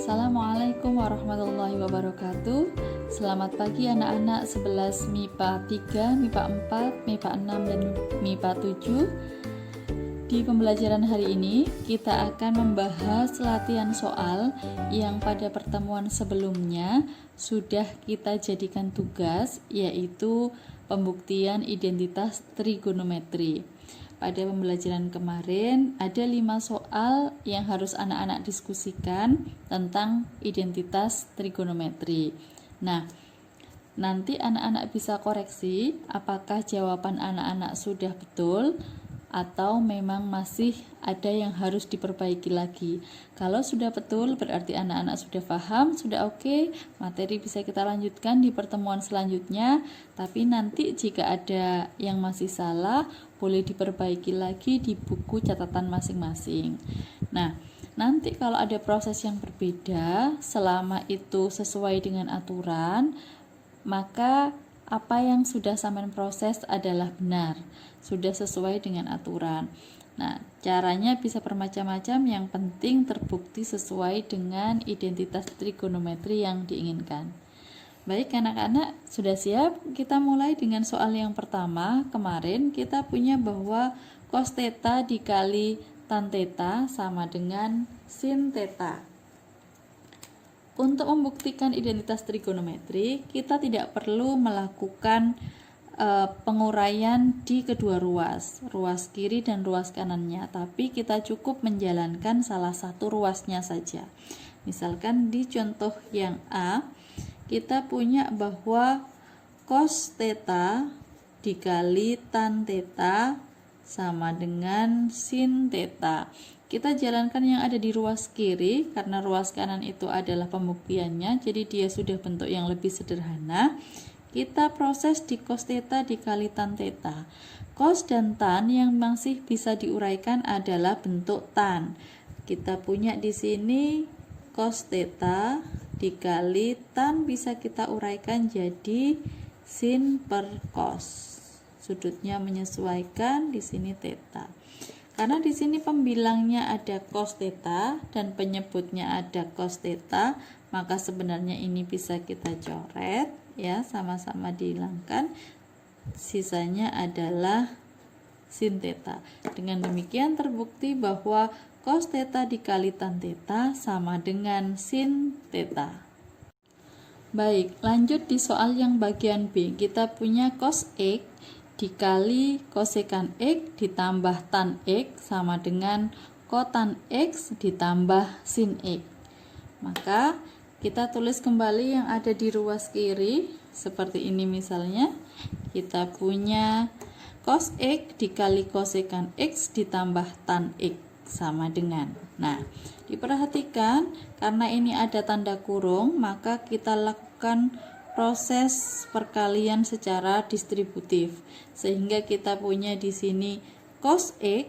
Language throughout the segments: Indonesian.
Assalamualaikum warahmatullahi wabarakatuh. Selamat pagi anak-anak 11 MIPA 3, MIPA 4, MIPA 6, dan MIPA 7. Di pembelajaran hari ini kita akan membahas latihan soal yang pada pertemuan sebelumnya sudah kita jadikan tugas, yaitu pembuktian identitas trigonometri. Pada pembelajaran kemarin ada 5 soal yang harus anak-anak diskusikan tentang identitas trigonometri. Nah, nanti anak-anak bisa koreksi apakah jawaban anak-anak sudah betul atau memang masih ada yang harus diperbaiki lagi. Kalau sudah betul berarti anak-anak sudah paham, sudah oke, materi bisa kita lanjutkan di pertemuan selanjutnya. Tapi nanti jika ada yang masih salah, boleh diperbaiki lagi di buku catatan masing-masing. Nah, nanti kalau ada proses yang berbeda, selama itu sesuai dengan aturan, maka apa yang sudah sampean proses adalah benar, sudah sesuai dengan aturan. Nah, caranya bisa bermacam-macam, yang penting terbukti sesuai dengan identitas trigonometri yang diinginkan. Baik anak-anak, sudah siap? Kita mulai dengan soal yang pertama. Kemarin kita punya bahwa cos theta dikali tan theta sama dengan sin theta. Untuk membuktikan identitas trigonometri, kita tidak perlu melakukan penguraian di kedua ruas kiri dan ruas kanannya, tapi kita cukup menjalankan salah satu ruasnya saja. Misalkan di contoh yang A, kita punya bahwa cos theta dikali tan theta sama dengan sin theta. Kita jalankan yang ada di ruas kiri, karena ruas kanan itu adalah pembuktiannya, jadi dia sudah bentuk yang lebih sederhana. Kita proses di cos theta dikali tan theta. Cos dan tan yang masih bisa diuraikan adalah bentuk tan. Kita punya di sini cos theta dikali tan bisa kita uraikan jadi sin per cos. Sudutnya menyesuaikan, di sini theta. Karena di sini pembilangnya ada cos theta dan penyebutnya ada cos theta, maka sebenarnya ini bisa kita coret ya, sama-sama dihilangkan. Sisanya adalah sin theta. Dengan demikian terbukti bahwa cos theta dikali tan theta sama dengan sin theta. Baik, lanjut di soal yang bagian B. Kita punya cos X dikali kosekan X ditambah tan X sama dengan kotan X ditambah sin X. Maka kita tulis kembali yang ada di ruas kiri seperti ini. Misalnya kita punya cos X dikali kosekan X ditambah tan X sama dengan, nah diperhatikan karena ini ada tanda kurung, maka kita lakukan proses perkalian secara distributif, sehingga kita punya di sini cos X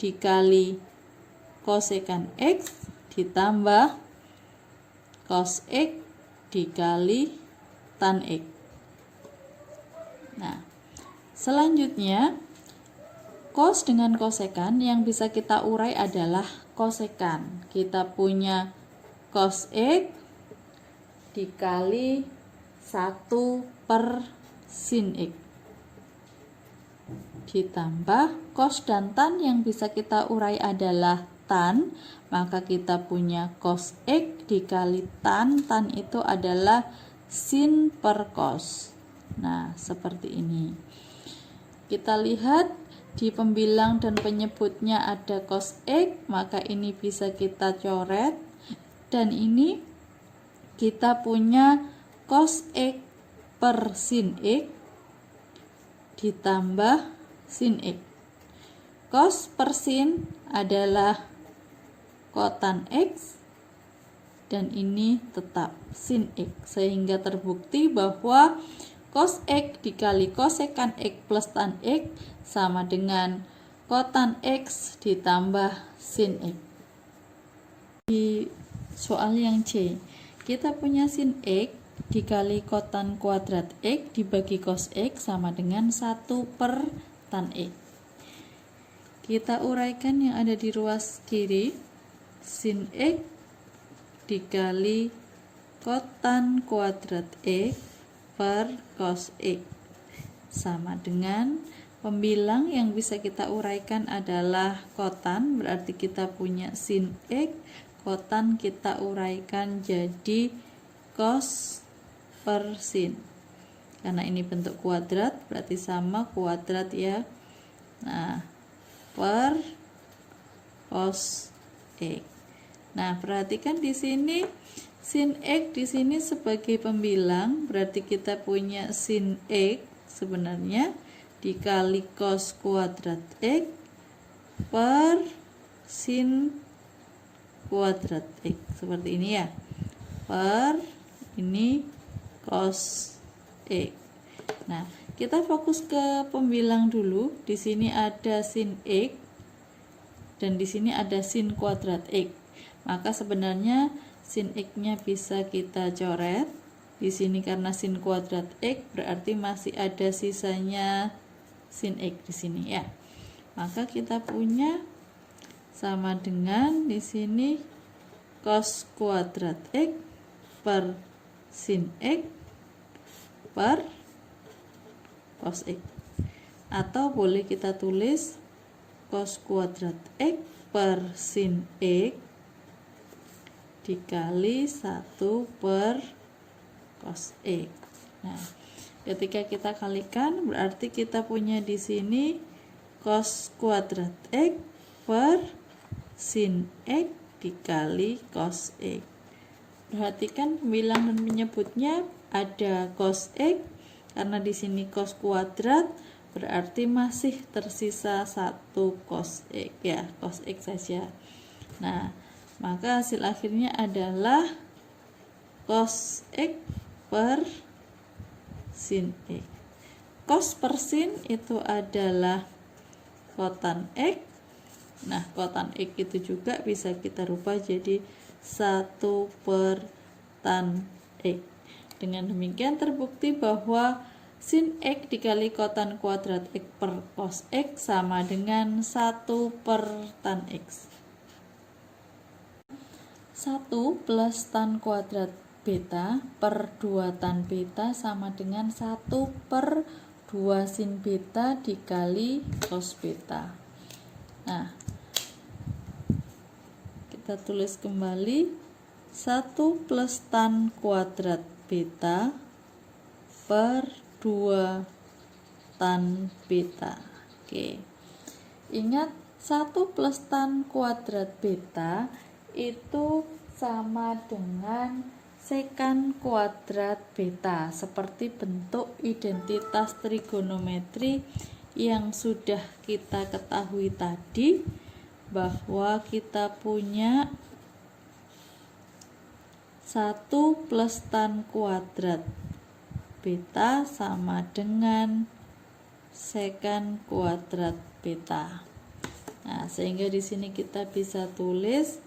dikali kosekan X ditambah cos X dikali tan X. Nah, selanjutnya cos dengan kosekan yang bisa kita urai adalah kosekan. Kita punya cos X dikali 1 per sin X ditambah cos dan tan yang bisa kita urai adalah tan, maka kita punya cos X dikali tan itu adalah sin per cos. Nah, seperti ini. Kita lihat di pembilang dan penyebutnya ada cos X, maka ini bisa kita coret, dan ini kita punya cos X per sin X ditambah sin X. Cos per sin adalah kotan X, dan ini tetap sin X, sehingga terbukti bahwa cos X dikali kosekan X plus tan X sama dengan kotan X ditambah sin X. Di soal yang C, kita punya sin X dikali kotan kuadrat X dibagi cos X sama dengan 1 per tan X. Kita uraikan yang ada di ruas kiri. Sin X dikali kotan kuadrat X per cos X sama dengan pembilang yang bisa kita uraikan adalah kotan, berarti kita punya sin X, kotan kita uraikan jadi cos per sin. Karena ini bentuk kuadrat, berarti sama kuadrat ya. Nah, per cos X. Nah, perhatikan di sini sin X di sini sebagai pembilang, berarti kita punya sin X sebenarnya dikali cos kuadrat X per sin kuadrat X. Seperti ini ya. Per ini cos X. Nah, kita fokus ke pembilang dulu. Di sini ada sin X dan di sini ada sin kuadrat X. Maka sebenarnya sin X-nya bisa kita coret. Di sini karena sin kuadrat X berarti masih ada sisanya sin X di sini ya. Maka kita punya sama dengan di sini cos kuadrat X per sin X per cos X. Atau boleh kita tulis cos kuadrat X per sin X dikali 1 per cos X. Nah, ketika kita kalikan berarti kita punya di sini cos kuadrat X per sin X dikali cos X. Perhatikan pembilang dan penyebutnya ada cos X, karena di sini cos kuadrat berarti masih tersisa 1 cos X ya, cos X saja. Nah, maka hasil akhirnya adalah cos X per sin X. Cos per sin itu adalah kotan X. Nah, kotan X itu juga bisa kita rubah jadi 1 per tan X. Dengan demikian terbukti bahwa sin X dikali kotan kuadrat X per cos X sama dengan 1 per tan X. 1 plus tan kuadrat beta per 2 tan beta sama dengan 1 per 2 sin beta dikali cos beta. Nah, kita tulis kembali 1 plus tan kuadrat beta per 2 tan beta. Oke. Ingat 1 plus tan kuadrat beta itu sama dengan sekan kuadrat beta, seperti bentuk identitas trigonometri yang sudah kita ketahui tadi, bahwa kita punya 1 plus tan kuadrat beta sama dengan sekan kuadrat beta. Nah, sehingga di sini kita bisa tulis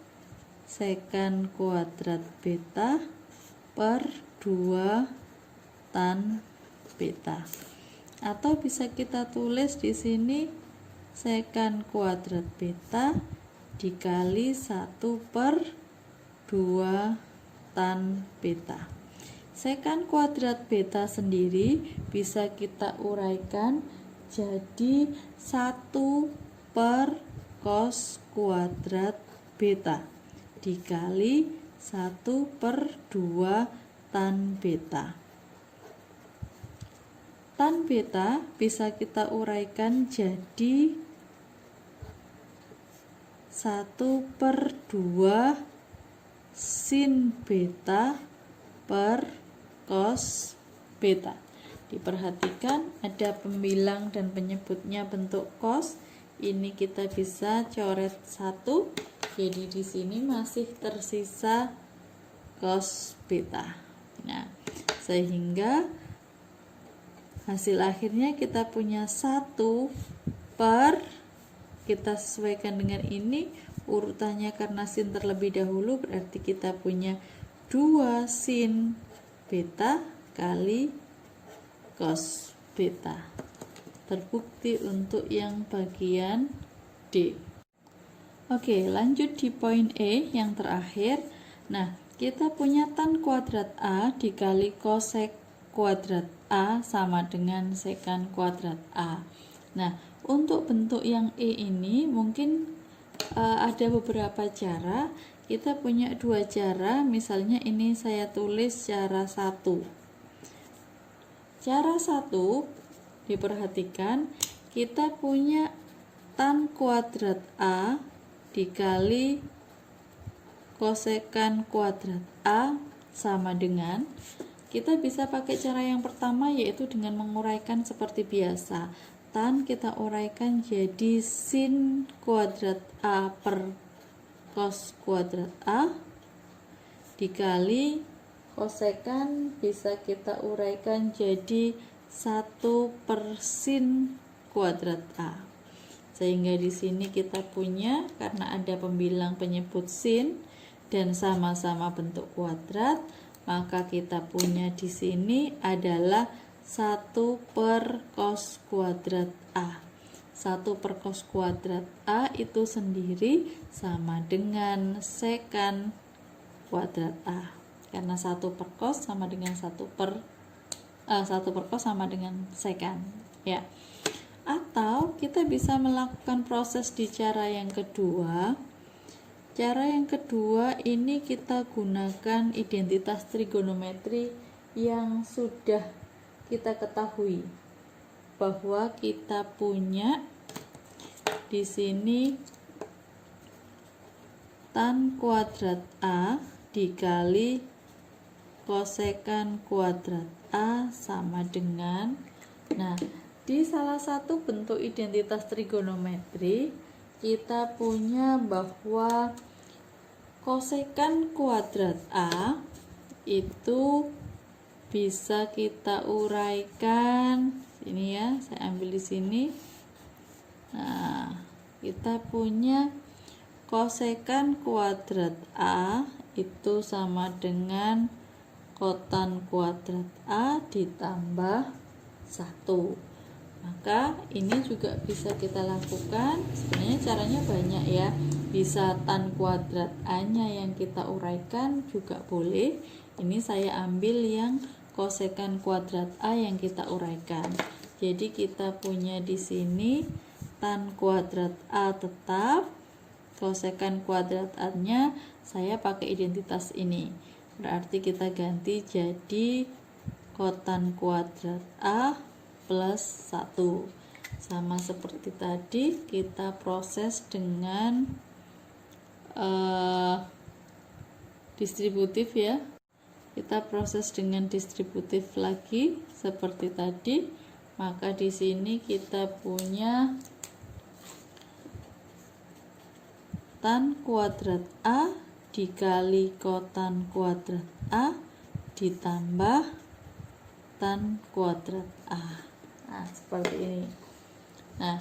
sekan kuadrat beta per 2 tan beta. Atau bisa kita tulis di sini sekan kuadrat beta dikali 1 per 2 tan beta. Sekan kuadrat beta sendiri bisa kita uraikan jadi 1 per cos kuadrat beta dikali 1 per 2 tan beta. Tan beta bisa kita uraikan jadi 1 per 2 sin beta per cos beta. Diperhatikan ada pembilang dan penyebutnya bentuk cos. Ini kita bisa coret 1. Jadi di sini masih tersisa cos beta. Nah, sehingga hasil akhirnya kita punya 1 per, kita sesuaikan dengan ini urutannya karena sin terlebih dahulu, berarti kita punya 2 sin beta kali cos beta. Terbukti untuk yang bagian D. Oke, lanjut di poin E yang terakhir. Nah, kita punya tan kuadrat A dikali kosek kuadrat A sama dengan sekan kuadrat A. Nah, untuk bentuk yang E ini mungkin ada beberapa cara. Kita punya dua cara, misalnya ini saya tulis cara 1. Cara 1, diperhatikan, kita punya tan kuadrat A dikali kosekan kuadrat A sama dengan, kita bisa pakai cara yang pertama, yaitu dengan menguraikan seperti biasa. Tan kita uraikan jadi sin kuadrat A per cos kuadrat A dikali kosekan bisa kita uraikan jadi 1 per sin kuadrat A. Sehingga di sini kita punya, karena ada pembilang penyebut sin dan sama-sama bentuk kuadrat, maka kita punya di sini adalah 1 per cos kuadrat A. 1 per cos kuadrat A itu sendiri sama dengan sekan kuadrat A. Karena 1 per cos sama dengan 1 per cos sama dengan sekan, ya. Atau kita bisa melakukan proses di cara yang kedua. Cara yang kedua ini kita gunakan identitas trigonometri yang sudah kita ketahui, bahwa kita punya di sini tan kuadrat A dikali kosekan kuadrat A sama dengan, nah, di salah satu bentuk identitas trigonometri kita punya bahwa kosekan kuadrat A itu bisa kita uraikan, ini ya, saya ambil di sini. Nah, kita punya kosekan kuadrat A itu sama dengan kotan kuadrat A ditambah 1. Maka ini juga bisa kita lakukan. Sebenarnya caranya banyak ya. Bisa tan kuadrat A-nya yang kita uraikan juga boleh. Ini saya ambil yang kosekan kuadrat A yang kita uraikan. Jadi kita punya di sini tan kuadrat A tetap, kosekan kuadrat A-nya saya pakai identitas ini. Berarti kita ganti jadi kotan kuadrat A plus 1. Sama seperti tadi, kita proses dengan distributif ya. Kita proses dengan distributif lagi seperti tadi. Maka di sini kita punya tan kuadrat A dikali kotan kuadrat A ditambah tan kuadrat A. Nah, seperti ini. Nah,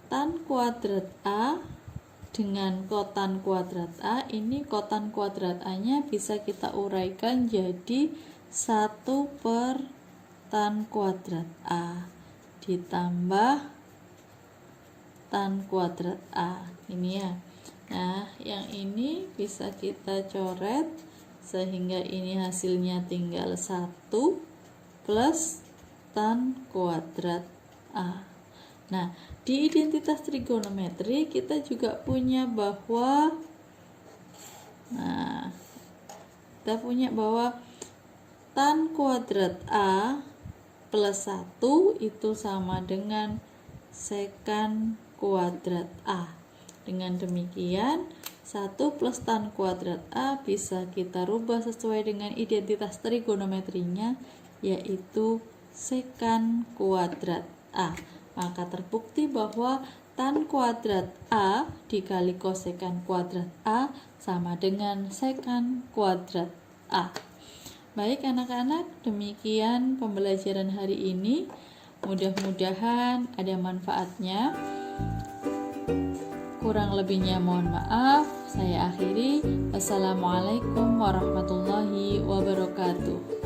tan kuadrat A dengan kotan kuadrat A, ini kotan kuadrat A-nya bisa kita uraikan jadi 1 per tan kuadrat A ditambah tan kuadrat A. Ini ya. Nah, yang ini bisa kita coret sehingga ini hasilnya tinggal 1 plus tan kuadrat A. Nah, di identitas trigonometri kita juga punya bahwa tan kuadrat A plus 1 itu sama dengan sekan kuadrat A. Dengan demikian, 1 plus tan kuadrat A bisa kita rubah sesuai dengan identitas trigonometrinya, yaitu sekan kuadrat A. Maka terbukti bahwa tan kuadrat A dikali kosekan kuadrat A sama dengan sekan kuadrat A. Baik anak-anak, demikian pembelajaran hari ini. Mudah-mudahan ada manfaatnya. Kurang lebihnya mohon maaf. Saya akhiri. Wassalamualaikum warahmatullahi wabarakatuh.